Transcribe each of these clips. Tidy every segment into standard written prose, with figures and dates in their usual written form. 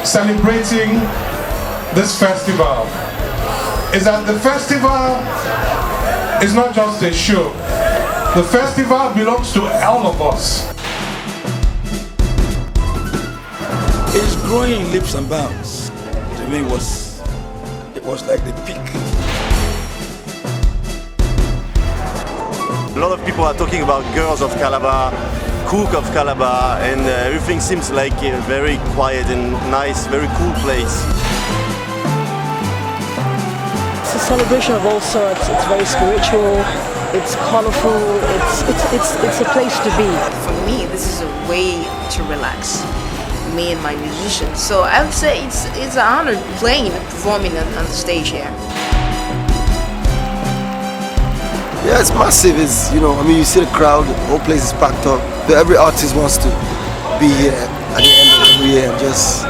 celebrating this festival is that the festival is not just a show. The festival belongs to all of us. It's growing in leaps and bounds. To me, it was like the peak. A lot of people are talking about girls of Calabar, cook of Calabar, and everything seems like a very quiet and nice, very cool place. It's a celebration of all sorts. It's very spiritual, it's colorful, it's a place to be. For me, this is a way to relax, me and my musicians. So I would say it's an honor performing on the stage here. Yeah, it's massive. It's, you you see the crowd, the whole place is packed up. Every artist wants to be here at the end of every year and just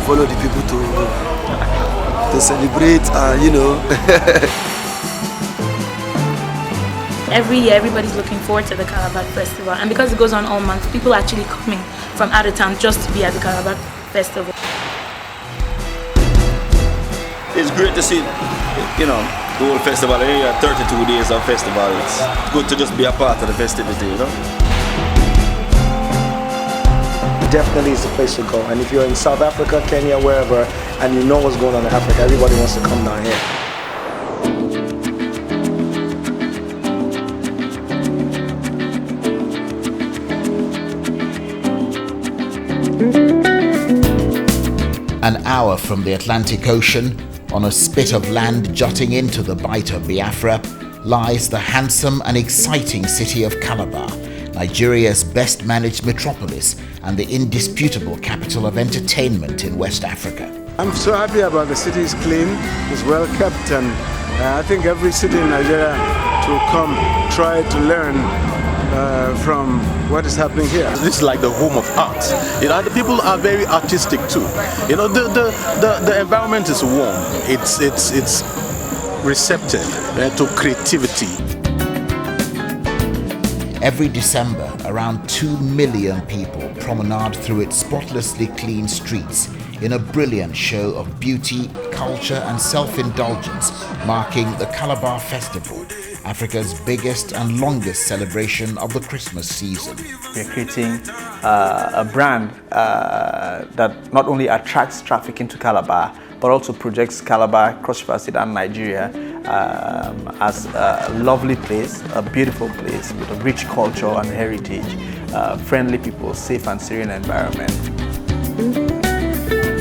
follow the people to celebrate, Every year, everybody's looking forward to the Calabar Festival, and because it goes on all month, people are actually coming from out of town just to be at the Calabar Festival. It's great to see, the whole festival. You have 32 days of festival. It's good to just be a part of the festivity, Definitely is the place to go. And if you're in South Africa, Kenya, wherever, and you know what's going on in Africa, everybody wants to come down here. An hour from the Atlantic Ocean, on a spit of land jutting into the Bight of Biafra, lies the handsome and exciting city of Calabar, Nigeria's best managed metropolis and the indisputable capital of entertainment in West Africa. I'm so happy about the city. Is clean, it's well kept, and I think every city in Nigeria to come try to learn from what is happening here. This is like the home of art. The people are very artistic too. The environment is warm. It's receptive to creativity. Every December, around 2 million people promenade through its spotlessly clean streets in a brilliant show of beauty, culture and self-indulgence, marking the Calabar Festival, Africa's biggest and longest celebration of the Christmas season. We're creating a brand that not only attracts traffic into Calabar, but also projects Calabar, Cross River State and Nigeria as a lovely place, a beautiful place with a rich culture and heritage, friendly people, safe and serene environment.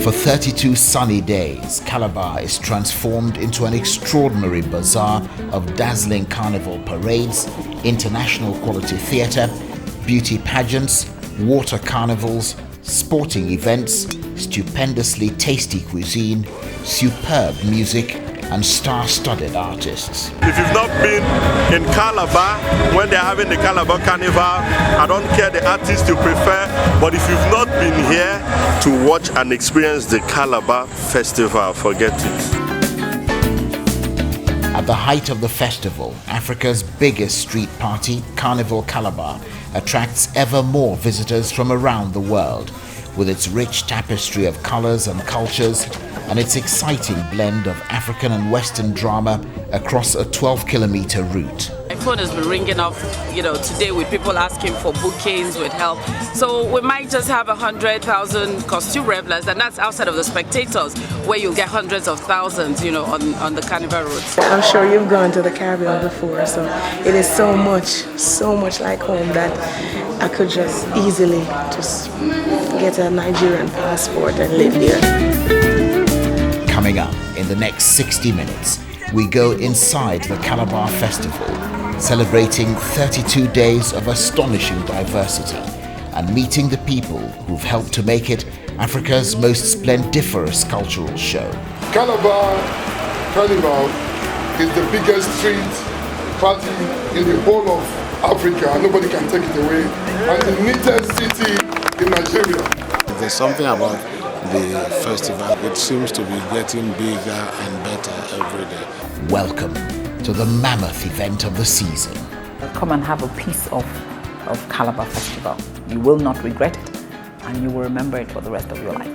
For 32 sunny days, Calabar is transformed into an extraordinary bazaar of dazzling carnival parades, international quality theatre, beauty pageants, water carnivals, sporting events, stupendously tasty cuisine, superb music, and star-studded artists. If you've not been in Calabar when they're having the Calabar Carnival, I don't care the artist you prefer, but if you've not been here to watch and experience the Calabar Festival, forget it. At the height of the festival, Africa's biggest street party, Carnival Calabar, attracts ever more visitors from around the world, with its rich tapestry of colors and cultures and its exciting blend of African and Western drama across a 12-kilometer route. My phone has been ringing off, today with people asking for bookings with help. So we might just have 100,000 costume revelers, and that's outside of the spectators, where you'll get hundreds of thousands, on the Carnival routes. I'm sure you've gone to the Caribbean before, so it is so much like home that I could just easily just get a Nigerian passport and live there. Coming up in the next 60 minutes, we go inside the Calabar Festival, celebrating 32 days of astonishing diversity and meeting the people who've helped to make it Africa's most splendiferous cultural show. Calabar Carnival is the biggest street party in the whole of Africa. Nobody can take it away. And the neatest city in Nigeria. There's something about the festival. It seems to be getting bigger and better every day. Welcome to the mammoth event of the season. Come and have a piece of Calabar Festival. You will not regret it, and you will remember it for the rest of your life.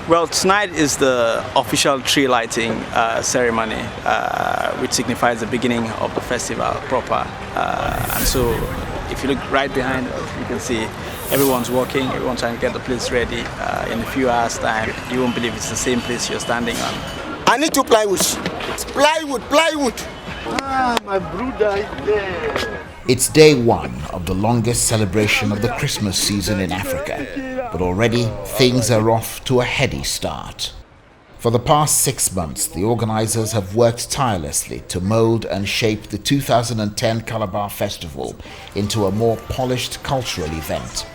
Well, tonight is the official tree lighting ceremony, which signifies the beginning of the festival proper. And so, if you look right behind us, you can see everyone's working, everyone's trying to get the place ready. In a few hours' time, you won't believe it's the same place you're standing on. I need to plywood. Plywood. Ah, my brother is there. It's day one of the longest celebration of the Christmas season in Africa, but already things are off to a heady start. For the past 6 months, the organizers have worked tirelessly to mold and shape the 2010 Calabar Festival into a more polished cultural event.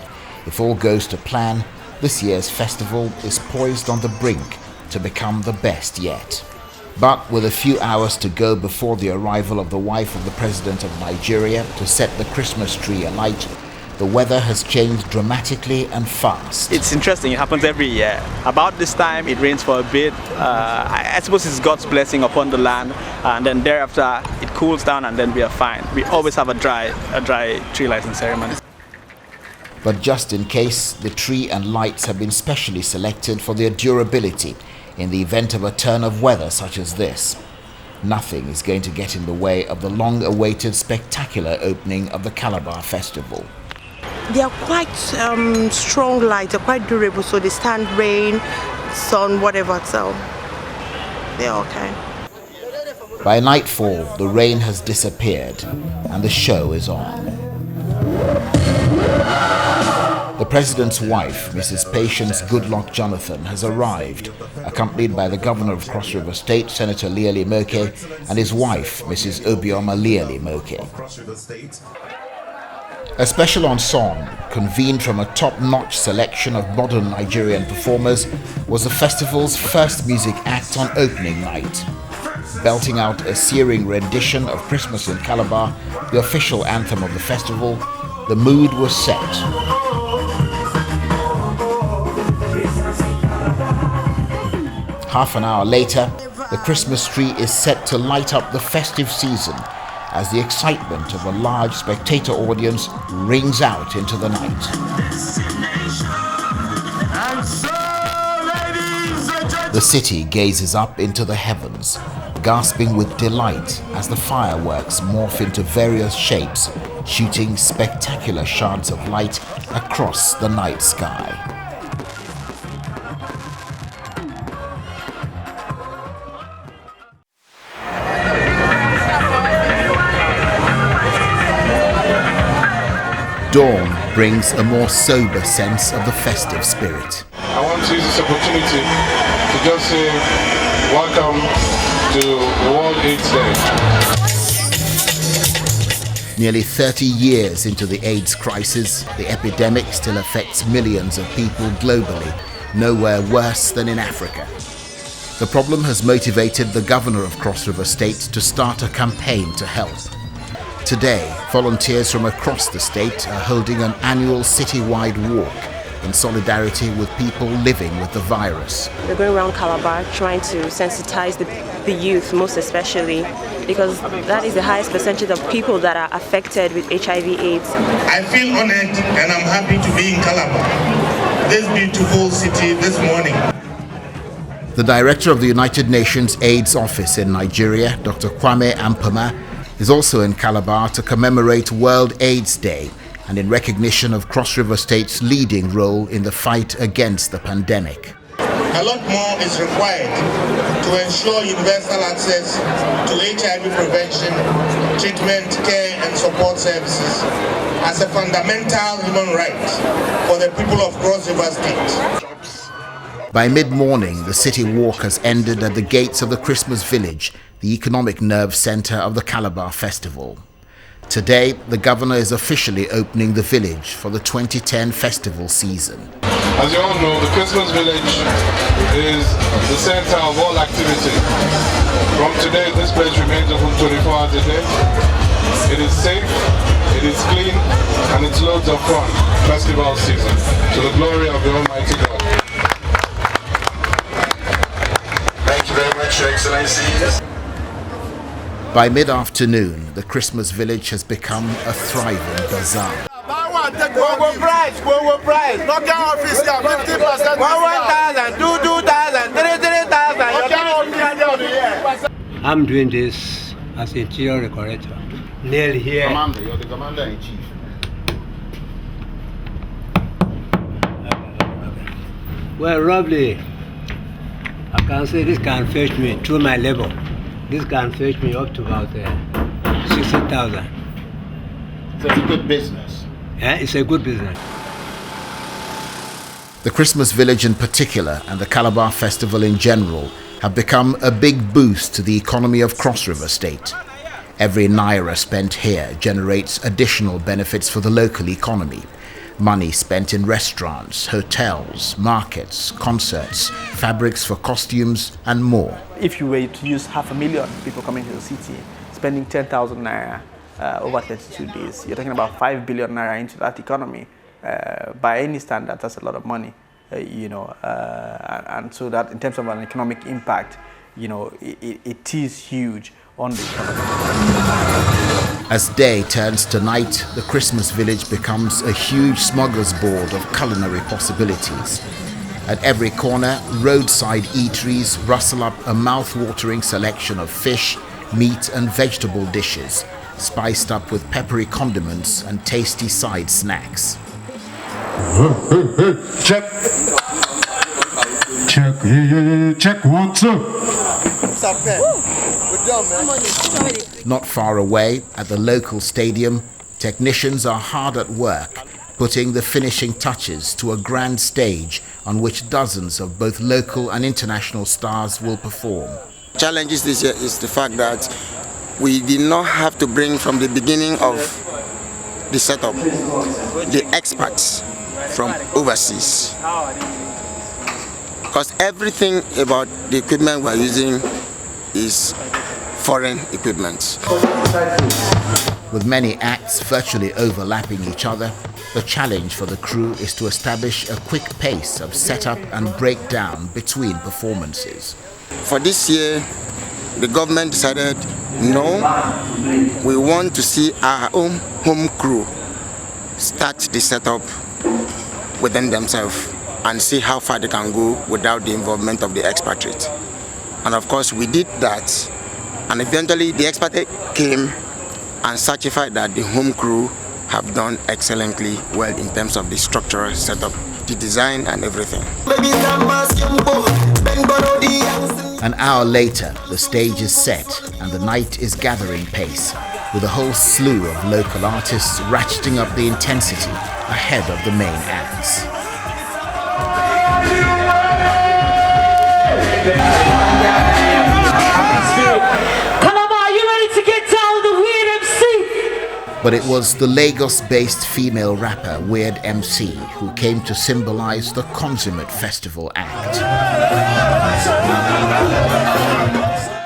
If all goes to plan, this year's festival is poised on the brink to become the best yet. But with a few hours to go before the arrival of the wife of the President of Nigeria to set the Christmas tree alight, the weather has changed dramatically and fast. It's interesting, it happens every year. About this time it rains for a bit. I suppose it's God's blessing upon the land, and then thereafter it cools down and then we are fine. We always have a dry tree lighting ceremony. But just in case, the tree and lights have been specially selected for their durability in the event of a turn of weather such as this. Nothing is going to get in the way of the long-awaited spectacular opening of the Calabar Festival. They are quite strong lights, they're quite durable, so they stand rain, sun, whatever, so they're okay. By nightfall, the rain has disappeared and the show is on. The President's wife, Mrs. Patience Goodluck Jonathan, has arrived, accompanied by the Governor of Cross River State, Senator LIYEL IMOKE, and his wife, Mrs. OBIOMA LIYEL IMOKE. A special ensemble, convened from a top-notch selection of modern Nigerian performers, was the festival's first music act on opening night. Belting out a searing rendition of Christmas in Calabar, the official anthem of the festival, the mood was set. Half an hour later, the Christmas tree is set to light up the festive season as the excitement of a large spectator audience rings out into the night. The city gazes up into the heavens, gasping with delight as the fireworks morph into various shapes, shooting spectacular shards of light across the night sky. Dawn brings a more sober sense of the festive spirit. I want to use this opportunity to just say welcome to World AIDS Day. Nearly 30 years into the AIDS crisis, the epidemic still affects millions of people globally, nowhere worse than in Africa. The problem has motivated the Governor of Cross River State to start a campaign to help. Today, volunteers from across the state are holding an annual citywide walk in solidarity with people living with the virus. We're going around Calabar trying to sensitize the youth, most especially, because that is the highest percentage of people that are affected with HIV/AIDS. I feel honored and I'm happy to be in Calabar, this beautiful city, this morning. The director of the United Nations AIDS Office in Nigeria, Dr. KWAME AMPOMAH, is also in Calabar to commemorate World AIDS Day and in recognition of Cross River State's leading role in the fight against the pandemic. A lot more is required to ensure universal access to HIV prevention, treatment, care and support services as a fundamental human right for the people of Cross River State. By mid-morning, the city walk has ended at the gates of the Christmas Village, the economic nerve center of the Calabar Festival. Today, the governor is officially opening the village for the 2010 festival season. As you all know, the Christmas Village is the center of all activity. From today, this place remains open 24 hours a day. It is safe, it is clean, and it's loads of fun. Festival season, to the glory of the Almighty God. Thank you very much, Your Excellencies. By mid-afternoon, the Christmas Village has become a thriving bazaar. and take one price. No get office here. 50%. 1,000, 2,000, 3,000. I'm doing this as interior decorator. Nail here. Commander, you're the commander-in-chief. Well, roughly, I can say this can fetch me through my level. This can fetch me up to about 60,000. So it's a good business. Yeah, it's a good business. The Christmas Village in particular and the Calabar Festival in general have become a big boost to the economy of Cross River State. Every naira spent here generates additional benefits for the local economy. Money spent in restaurants, hotels, markets, concerts, fabrics for costumes and more. If you were to use 500,000 people coming to the city, spending 10,000 naira over 32 days, you're talking about 5 billion naira into that economy. By any standard, that's a lot of money, and so that in terms of an economic impact, it is huge on the economy. As day turns to night, the Christmas Village becomes a huge smorgasbord of culinary possibilities. At every corner, roadside eateries rustle up a mouth-watering selection of fish, meat and vegetable dishes, spiced up with peppery condiments and tasty side snacks. Check. Check 1, 2. Not far away, at the local stadium, technicians are hard at work, putting the finishing touches to a grand stage on which dozens of both local and international stars will perform. Challenges this year is the fact that we did not have to bring from the beginning of the setup the experts from overseas, because everything about the equipment we're using is foreign equipment. With many acts virtually overlapping each other, the challenge for the crew is to establish a quick pace of setup and breakdown between performances. For this year, the government decided, no, we want to see our own home crew start the setup within themselves and see how far they can go without the involvement of the expatriate. And of course, we did that, and eventually the expatriate came and certified that the home crew have done excellently well in terms of the structural setup, the design and everything. An hour later, the stage is set and the night is gathering pace, with a whole slew of local artists ratcheting up the intensity ahead of the main acts. Calabar, you ready to get down the Weird MC? But it was the Lagos-based female rapper Weird MC who came to symbolize the consummate festival act.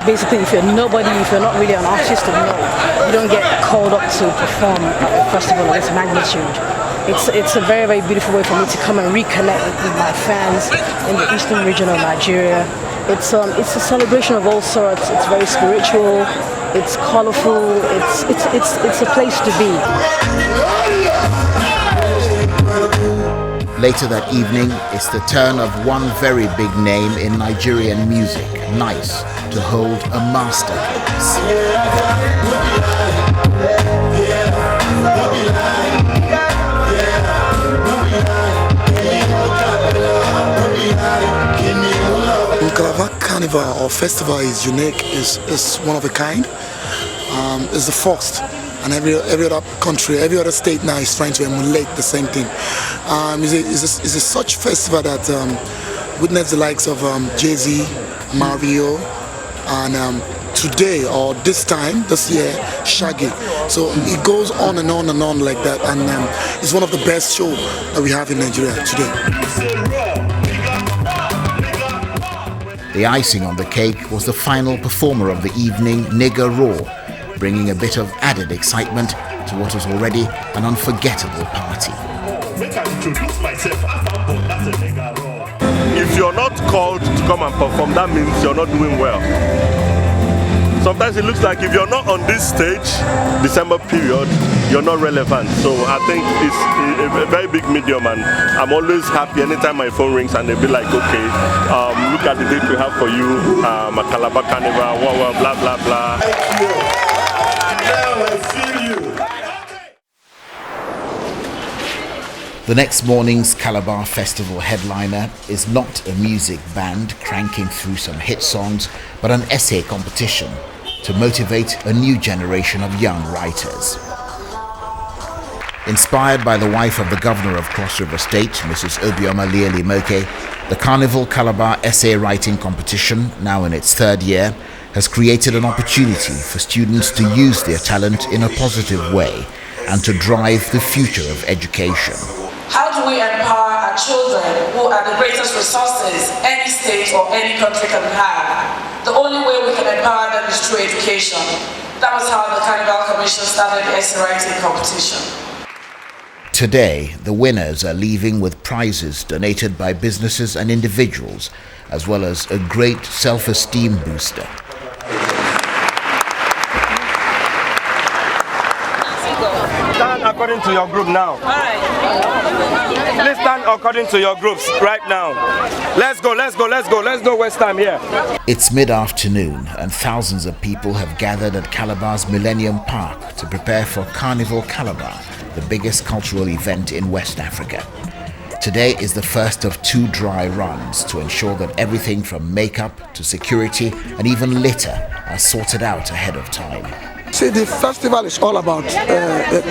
Basically, if you're nobody, if you're not really an artist, you don't get called up to perform at a festival of this magnitude. It's a very, very beautiful way for me to come and reconnect with my fans in the eastern region of Nigeria. It's a celebration of all sorts. It's very spiritual. It's colorful. It's a place to be. Later that evening, it's the turn of one very big name in Nigerian music, Nice, to hold a masterclass. Calabar Carnival or festival is unique, is one of a kind. It's the first, and every other country, every other state now is trying to emulate the same thing. It's a such festival that witnessed the likes of Jay-Z, Mario, and today or this year, Shaggy. So it goes on and on and on like that, and it's one of the best shows that we have in Nigeria today. The icing on the cake was the final performer of the evening, Nigga Raw, bringing a bit of added excitement to what was already an unforgettable party. If you're not called to come and perform, that means you're not doing well. sometimes it looks like if you're not on this stage, December period, you're not relevant. So I think it's a very big medium, and I'm always happy anytime my phone rings and they'll be like, okay, look at the date we have for you, a Calabar Carnival, blah, blah, blah. Thank you. Now I feel you. The next morning's Calabar Festival headliner is not a music band cranking through some hit songs, but an essay competition to motivate a new generation of young writers. Inspired by the wife of the governor of Cross River State, Mrs. OBIOMA IMOKE, the Carnival Calabar essay writing competition, now in its third year, has created an opportunity for students to use their talent in a positive way and to drive the future of education. How do we empower our children who are the greatest resources any state or any country can have? The only way we can empower them is through education. That was how the Carnival Commission started the essay writing competition. Today, the winners are leaving with prizes donated by businesses and individuals, as well as a great self-esteem booster. Stand according to your group now. Please stand according to your groups right now. Let's go, let's go, let's go. Let's not waste time here. It's mid-afternoon and thousands of people have gathered at Calabar's Millennium Park to prepare for Carnival Calabar, the biggest cultural event in West Africa. Today is the first of 2 dry runs to ensure that everything from makeup to security and even litter are sorted out ahead of time. See, the festival is all about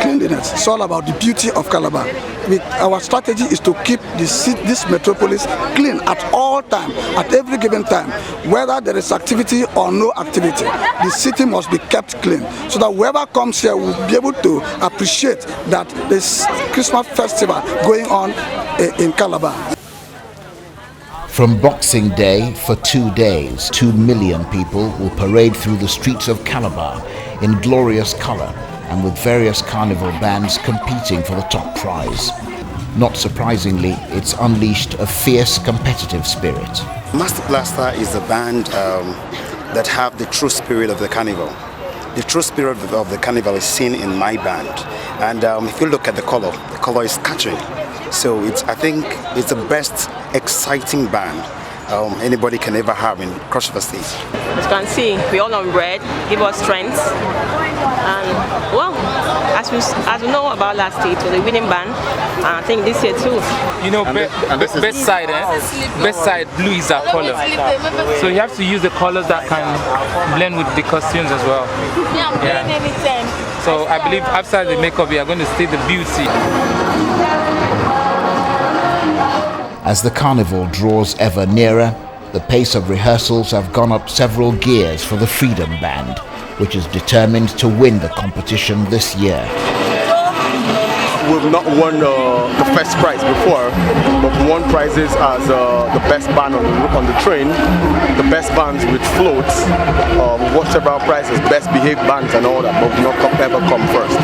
cleanliness. It's all about the beauty of Calabar. Our strategy is to keep this metropolis clean at all times, at every given time. Whether there is activity or no activity, the city must be kept clean so that whoever comes here will be able to appreciate that this Christmas festival going on in Calabar. From Boxing Day for 2 days, 2 million people will parade through the streets of Calabar in glorious color and with various carnival bands competing for the top prize. Not surprisingly, it's unleashed a fierce competitive spirit. Master Blaster is a band that have the true spirit of the carnival. The true spirit of the carnival is seen in my band. And if you look at the color is catchy. So I think it's the best exciting band anybody can ever have in Cross River State. As you can see, we all on bread, give us strength. And well, as we know about last year, it was a winning band, and I think this year too. You know, best side blue is our color. So you have to use the colors that can blend with the costumes as well. Yeah. So I believe outside the makeup, we are going to see the beauty. As the carnival draws ever nearer, the pace of rehearsals have gone up several gears for the Freedom Band, which is determined to win the competition this year. We've not won the first prize before, but we won prizes as the best band on the train, the best bands with floats. We won several prizes, best behaved bands and all that, but we've not ever come first.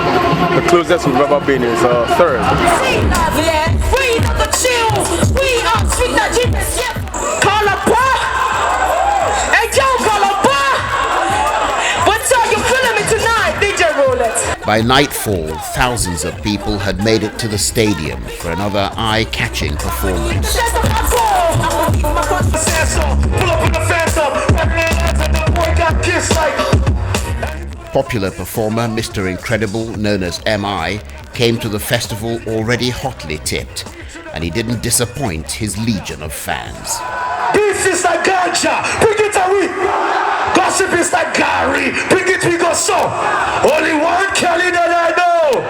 The closest we've ever been is third. Calabar! Hey, yo, Calabar! What's up? You feeling me tonight? DJ Roulette. By nightfall, thousands of people had made it to the stadium for another eye-catching performance. Popular performer Mr. Incredible, known as MI, came to the festival already hotly tipped, and he didn't disappoint his legion of fans. This is like ganja, bring it away. Gossip is like Gary, bring it we go so. Only one Kelly that I know.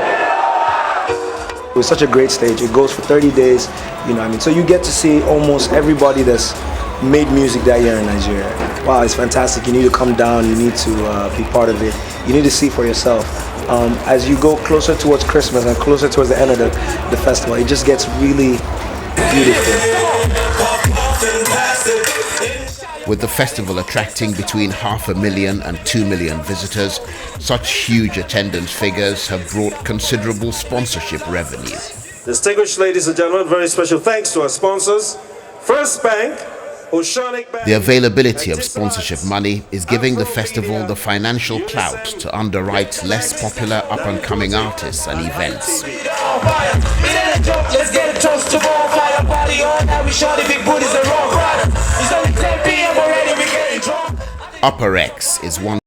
It was such a great stage. It goes for 30 days, you know what I mean? So you get to see almost everybody that's made music that year in Nigeria. Wow, it's fantastic. You need to come down, you need to be part of it. You need to see for yourself. As you go closer towards Christmas and closer towards the end of the festival, it just gets really beautiful. With the festival attracting between 500,000 and 2 million visitors, such huge attendance figures have brought considerable sponsorship revenue. Distinguished ladies and gentlemen, very special thanks to our sponsors, First Bank, The availability of sponsorship money is giving the festival the financial clout to underwrite less popular up-and-coming artists and events. Let's get a toast to bonfire party on now. We show the big booties and rock rider. It's only 10 p.m. already, we getting drunk. Upper X is one